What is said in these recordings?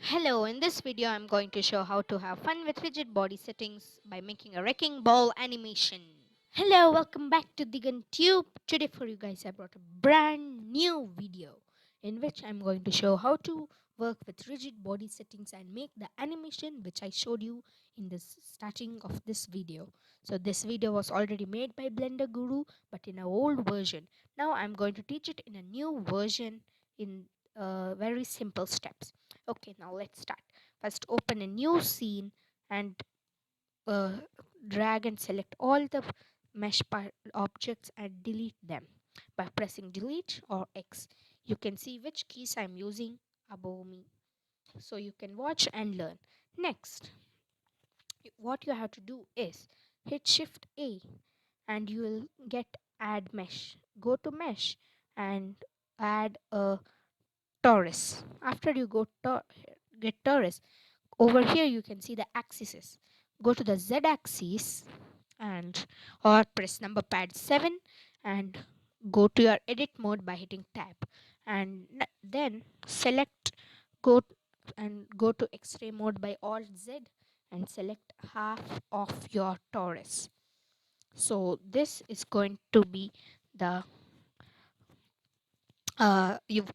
Hello, in this video I'm going to show how to have fun with rigid body settings by making a wrecking ball animation. Hello, welcome back to Tube. Today for you guys I brought a brand new video in which I'm going to show how to work with rigid body settings and make the animation which I showed you in the starting of this video. So this video was already made by Blender Guru but in an old version. Now I'm going to teach it in a new version in very simple steps. Okay, now let's start. First, open a new scene and uh, drag and select all the objects and delete them by pressing delete or X. You can see which keys I'm using above me, so you can watch and learn. Next, what you have to do is hit Shift A and you will get add mesh. Go to mesh and add a torus. After you get torus, over here you can see the axes. Go to the Z axis and or press number pad 7 and go to your edit mode by hitting tab, and then select go go to X-ray mode by alt Z and select half of your torus. So this is going to be the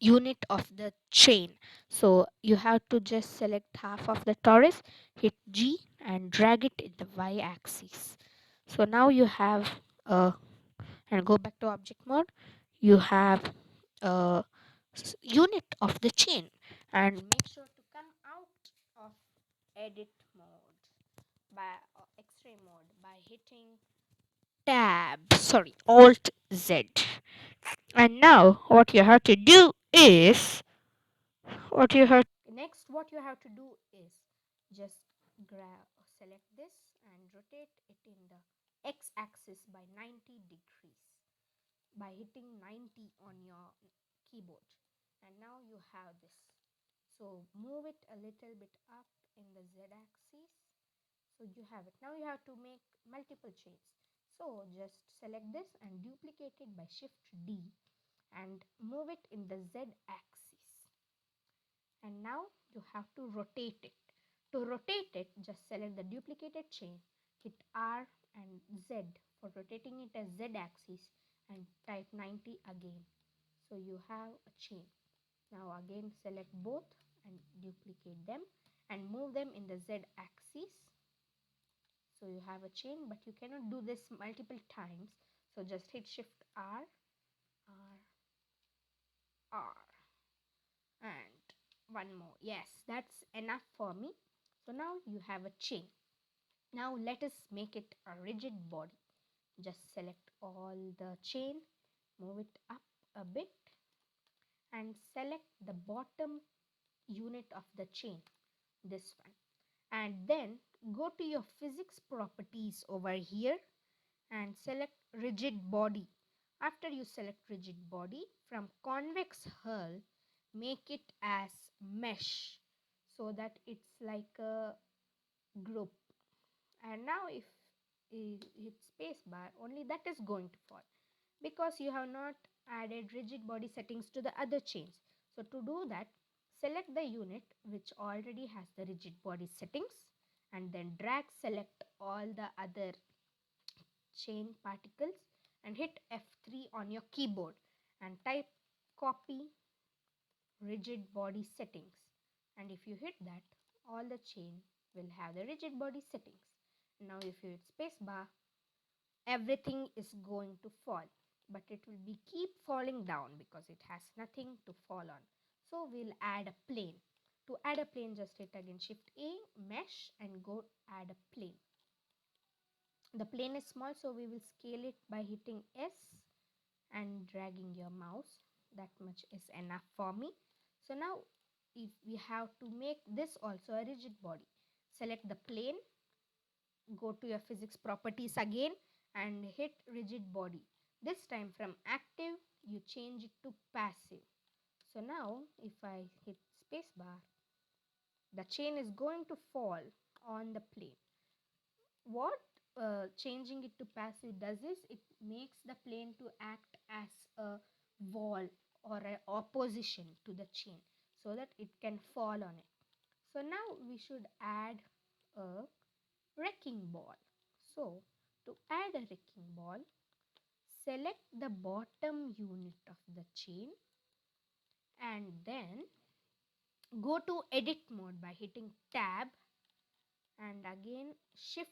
unit of the chain. So you have to just select half of the torus, hit G and drag it in the Y axis. So now you have and go back to object mode, you have a unit of the chain, and make sure to come out of edit mode by X-ray mode by hitting alt Z. And now what you have to do is what you have to do is just select this and rotate it in the X axis by 90 degrees by hitting 90 on your keyboard. And now you have this. So move it a little bit up in the Z axis. So you have it. Now you have to make multiple chains. So just select this and duplicate it by Shift D and move it in the Z axis. And now you have to rotate it. To rotate it, just select the duplicated chain, hit R and Z for rotating it as Z axis and type 90 again. So you have a chain. Now again select both and duplicate them and move them in the Z axis. So you have a chain, but you cannot do this multiple times. So just hit Shift R, R, R, and one more. Yes, that's enough for me. So now you have a chain. Now let us make it a rigid body. Just select all the chain, move it up a bit and select the bottom unit of the chain, this one. And then go to your physics properties over here and select rigid body. After you select rigid body, from convex hull, make it as mesh so that it's like a group. And now if you hit spacebar, only that is going to fall because you have not added rigid body settings to the other chains. So to do that, select the unit which already has the rigid body settings and then drag select all the other chain particles and hit F3 on your keyboard and type copy rigid body settings. And if you hit that, all the chain will have the rigid body settings. Now if you hit spacebar, everything is going to fall, but it will be keep falling down because it has nothing to fall on. So we'll add a plane. To add a plane, just hit again Shift A, mesh and go add a plane. The plane is small, so we will scale it by hitting S and dragging your mouse. That much is enough for me. So now if we have to make this also a rigid body, select the plane, go to your physics properties again and hit rigid body. This time from active you change it to passive. So now if I hit spacebar, the chain is going to fall on the plane. What changing it to passive does is it makes the plane to act as a wall or an opposition to the chain so that it can fall on it. So now we should add a wrecking ball. So to add a wrecking ball, select the bottom unit of the chain and then go to edit mode by hitting tab and again shift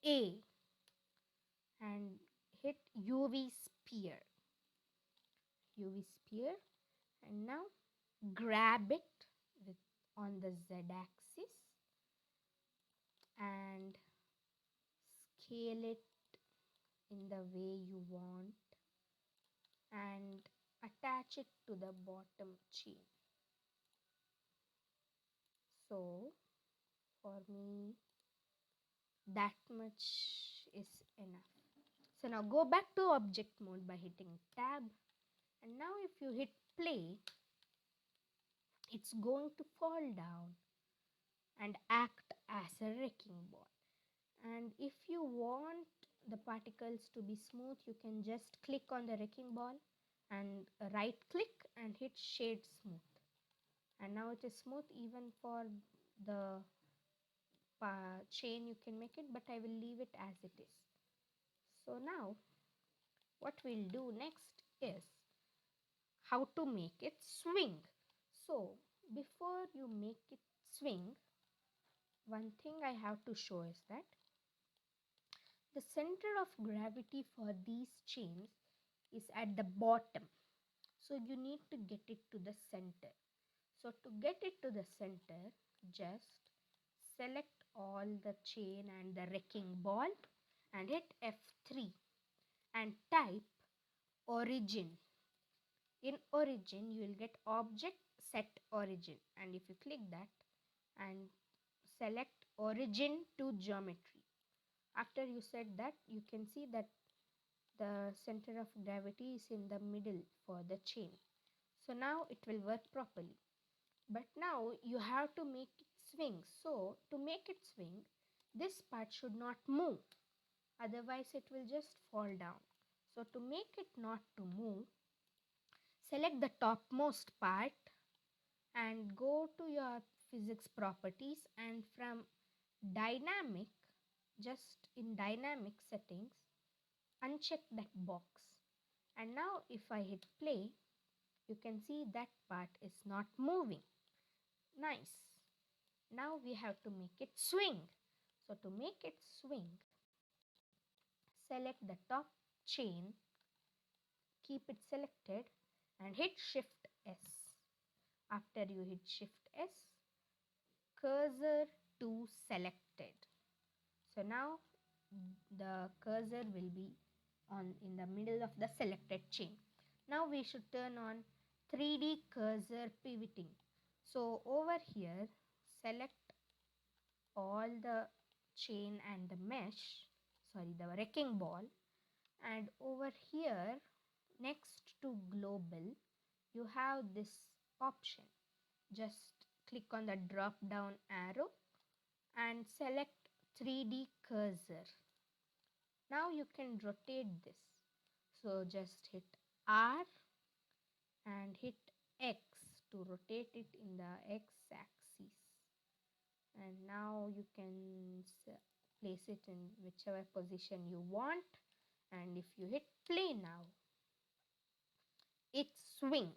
A and hit UV sphere, and now grab it with on the Z axis and scale it in the way you want and attach it to the bottom chain. So for me that much is enough. So now go back to object mode by hitting tab, and now if you hit play, it's going to fall down and act as a wrecking ball. And if you want the particles to be smooth, you can just click on the wrecking ball and right click and hit shade smooth, and now it is smooth. Even for the chain you can make it, but I will leave it as it is. So now what we'll do next is how to make it swing. So before you make it swing, one thing I have to show is that the center of gravity for these chains is at the bottom. So you need to get it to the center. So to get it to the center, just select all the chain and the wrecking ball and hit F3 and type origin. In origin, you will get object set origin, and if you click that and select origin to geometry. After you set that, you can see that the center of gravity is in the middle for the chain. So now it will work properly. But now you have to make it swing. So to make it swing, this part should not move. Otherwise it will just fall down. So to make it not to move, select the topmost part and go to your physics properties, and from dynamic, just in dynamic settings, uncheck that box. And now if I hit play, you can see that part is not moving. Nice. Now we have to make it swing. So to make it swing, select the top chain, keep it selected and hit Shift S. After you hit Shift S, cursor to selected. So now the cursor will be on in the middle of the selected chain. Now we should turn on 3D cursor pivoting. So over here, select all the chain and the the wrecking ball, and over here next to global you have this option. Just click on the drop down arrow and select 3D cursor. Now you can rotate this. So just hit R and hit X to rotate it in the X axis. And now you can place it in whichever position you want. And if you hit play now, it swings.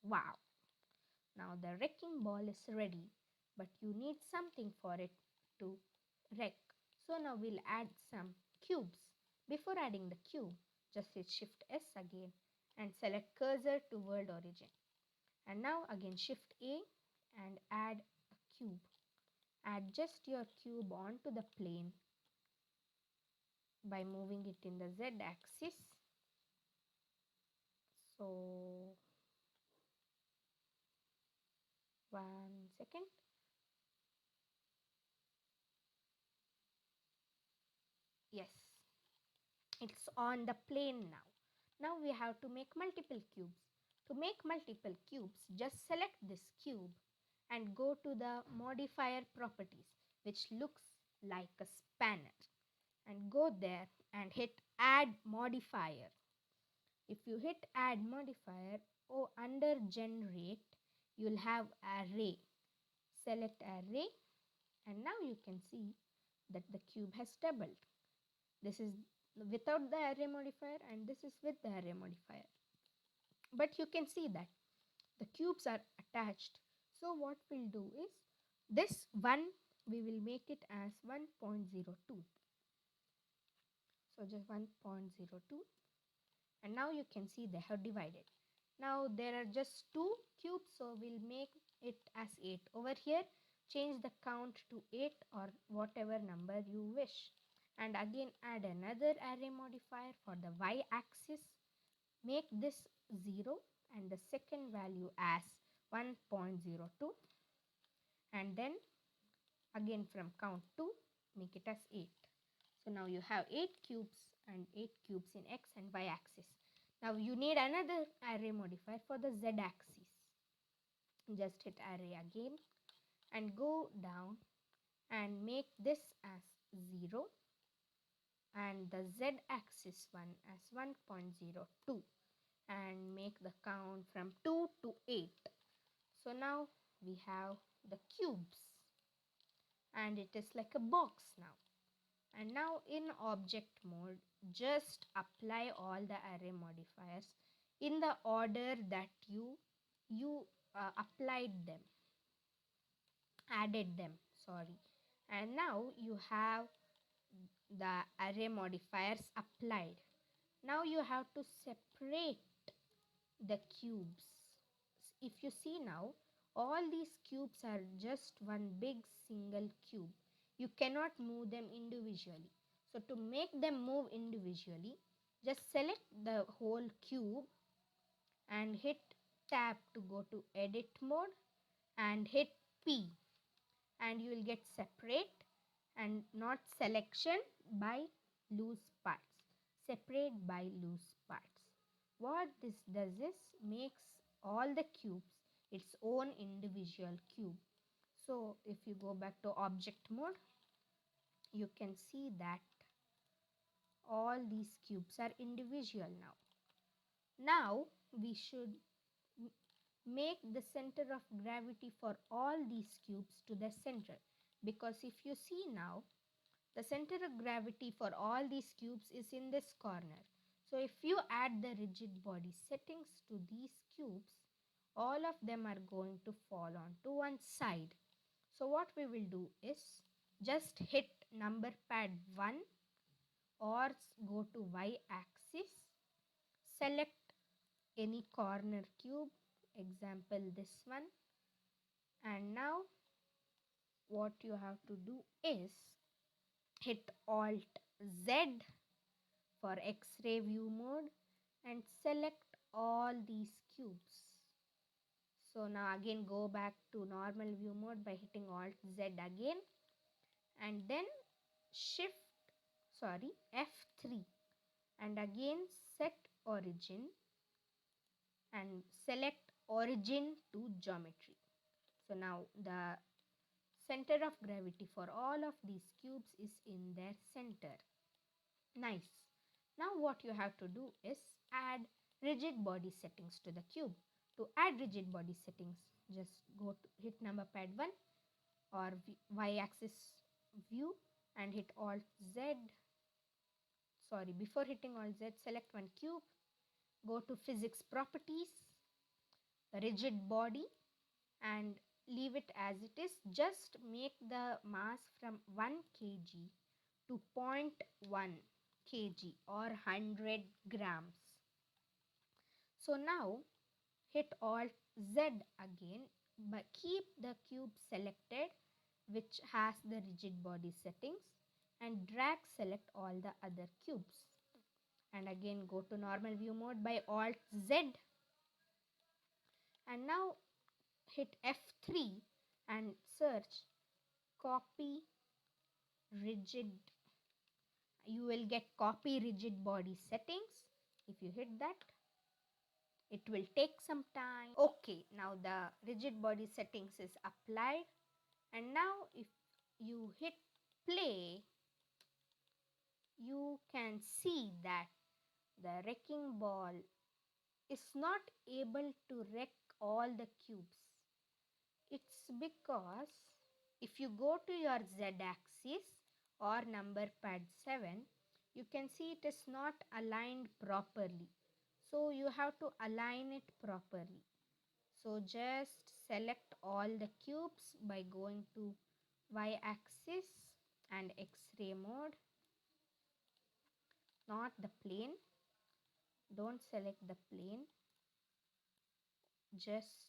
Wow! Now the wrecking ball is ready, but you need something for it to wreck. So now we'll add some cubes. Before adding the cube, just hit Shift S again and select cursor to world origin. And now again Shift A and add a cube. Adjust your cube onto the plane by moving it in the Z axis. So 1 second. Yes, it's on the plane now. Now we have to make multiple cubes. To make multiple cubes, just select this cube and go to the modifier properties, which looks like a spanner, and go there and hit add modifier. If you hit add modifier, under generate, you'll have array. select array, and now you can see that the cube has doubled. This is without the array modifier and this is with the array modifier. But you can see that the cubes are attached. So what we'll do is this 1 we will make it as 1.02. So just 1.02, and now you can see they have divided. Now there are just 2 cubes, so we'll make it as 8. Over here change the count to 8 or whatever number you wish, and again add another array modifier for the y-axis. Make this 0 and the second value as 1.02, and then again from count 2 make it as 8. So now you have 8 cubes and 8 cubes in x and y axis. Now you need another array modifier for the z axis. Just hit array again and go down and make this as 0 and the z axis one as 1.02, and make the count from 2 to 8. So now we have the cubes and it is like a box now. And now in object mode, just apply all the array modifiers in the order that you applied them, added them, sorry. And now you have the array modifiers applied. Now you have to separate the cubes. If you see now, all these cubes are just one big single cube. You cannot move them individually. So to make them move individually, just select the whole cube and hit tab to go to edit mode and hit P, and you will get separate and not selection by loose parts. Separate by loose parts. What this does is makes all the cubes its own individual cube. So if you go back to object mode, you can see that all these cubes are individual now. Now we should make the center of gravity for all these cubes to the center, because if you see now, the center of gravity for all these cubes is in this corner. So if you add the rigid body settings to these cubes, all of them are going to fall onto one side. So what we will do is just hit number pad 1 or go to y axis, select any corner cube, example this one, and now what you have to do is hit alt Z for X-ray view mode and select all these cubes. So now again go back to normal view mode by hitting alt Z again, and then F3 and again set origin and select origin to geometry. So now the center of gravity for all of these cubes is in their center. Nice. Now what you have to do is add rigid body settings to the cube. To add rigid body settings, just go to hit number pad 1 or y-axis view and hit alt Z. Sorry, before hitting alt Z, select one cube, go to physics properties, rigid body, and leave it as it is. Just make the mass from 1 kg to 0.1 kg or 100 grams. So now hit alt Z again, but keep the cube selected which has the rigid body settings, and drag select all the other cubes, and again go to normal view mode by alt Z, and now hit F3 and search copy rigid. You will get copy rigid body settings. If you hit that, it will take some time. Okay, now the rigid body settings is applied, and now if you hit play, you can see that the wrecking ball is not able to wreck all the cubes. It's because if you go to your z axis or number pad 7, you can see it is not aligned properly. So you have to align it properly. So just select all the cubes by going to y axis and X-ray mode, not the plane. Don't select the plane, just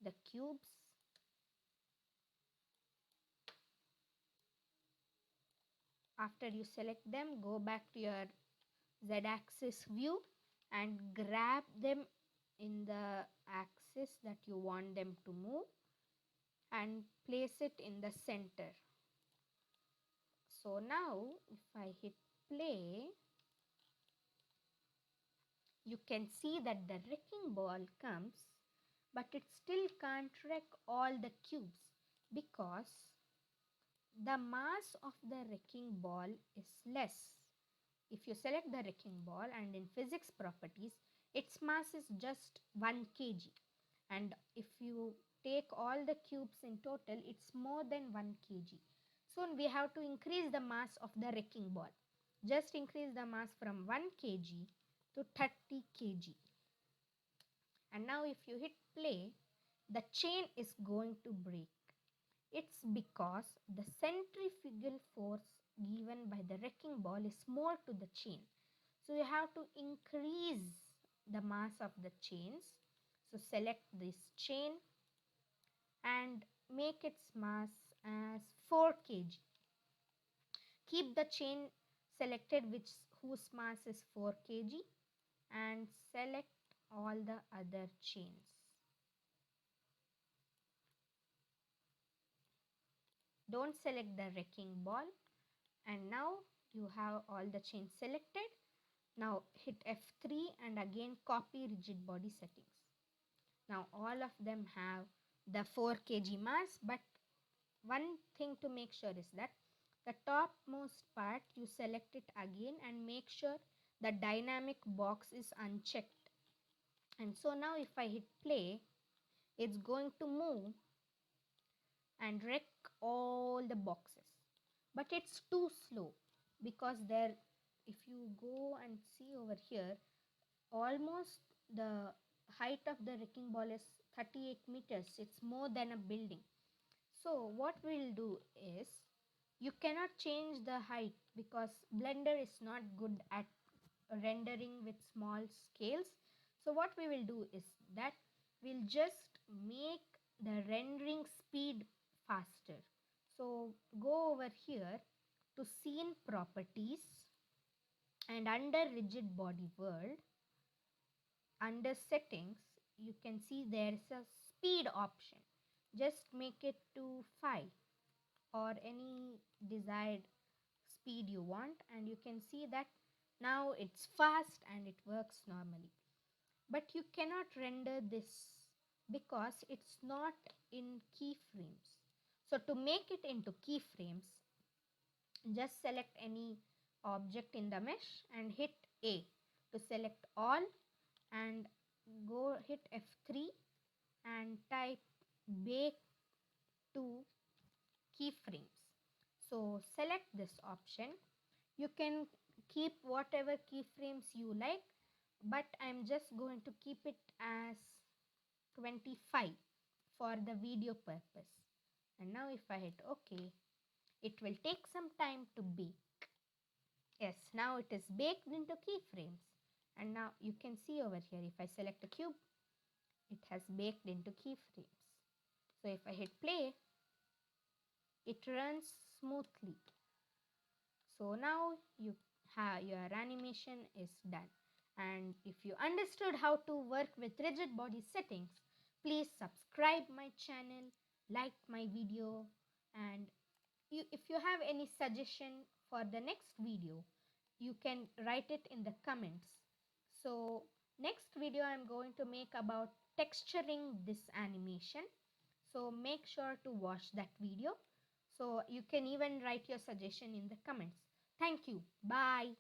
the cubes. After you select them, go back to your z-axis view and grab them in the axis that you want them to move and place it in the center. So now if I hit play, you can see that the wrecking ball comes, but it still can't wreck all the cubes because the mass of the wrecking ball is less. If you select the wrecking ball and in physics properties, its mass is just 1 kg. And if you take all the cubes in total, it's more than 1 kg. So we have to increase the mass of the wrecking ball. Just increase the mass from 1 kg to 30 kg. And now if you hit play, the chain is going to break. It's because the centrifugal force given by the wrecking ball is more to the chain. So you have to increase the mass of the chains. So select this chain and make its mass as 4 kg. Keep the chain selected whose mass is 4 kg and select all the other chains. Don't select the wrecking ball, and now you have all the chains selected. Now hit F3 and again copy rigid body settings. Now all of them have the 4 kg mass, but one thing to make sure is that the topmost part you select it again and make sure the dynamic box is unchecked. And so now if I hit play, it's going to move and wreck all the boxes. But it's too slow because if you go and see over here, almost the height of the wrecking ball is 38 meters. It's more than a building. So what we'll do is, you cannot change the height because Blender is not good at rendering with small scales. So what we will do is that we'll just make the rendering speed faster. So go over here to scene properties and under rigid body world, under settings, you can see there is a speed option. Just make it to 5 or any desired speed you want, and you can see that now it's fast and it works normally. But you cannot render this because it's not in keyframes. So to make it into keyframes, just select any object in the mesh and hit A to select all, and go hit F3 and type bake to keyframes. So select this option. You can keep whatever keyframes you like, but I'm just going to keep it as 25 for the video purpose. And now if I hit OK, it will take some time to bake. Yes, now it is baked into keyframes. And now you can see over here, if I select a cube, it has baked into keyframes. So if I hit play, it runs smoothly. So now your animation is done. And if you understood how to work with rigid body settings, please subscribe my channel, like my video, and if you have any suggestion for the next video, you can write it in the comments. So next video I'm going to make about texturing this animation. So make sure to watch that video. So you can even write your suggestion in the comments. Thank you. Bye.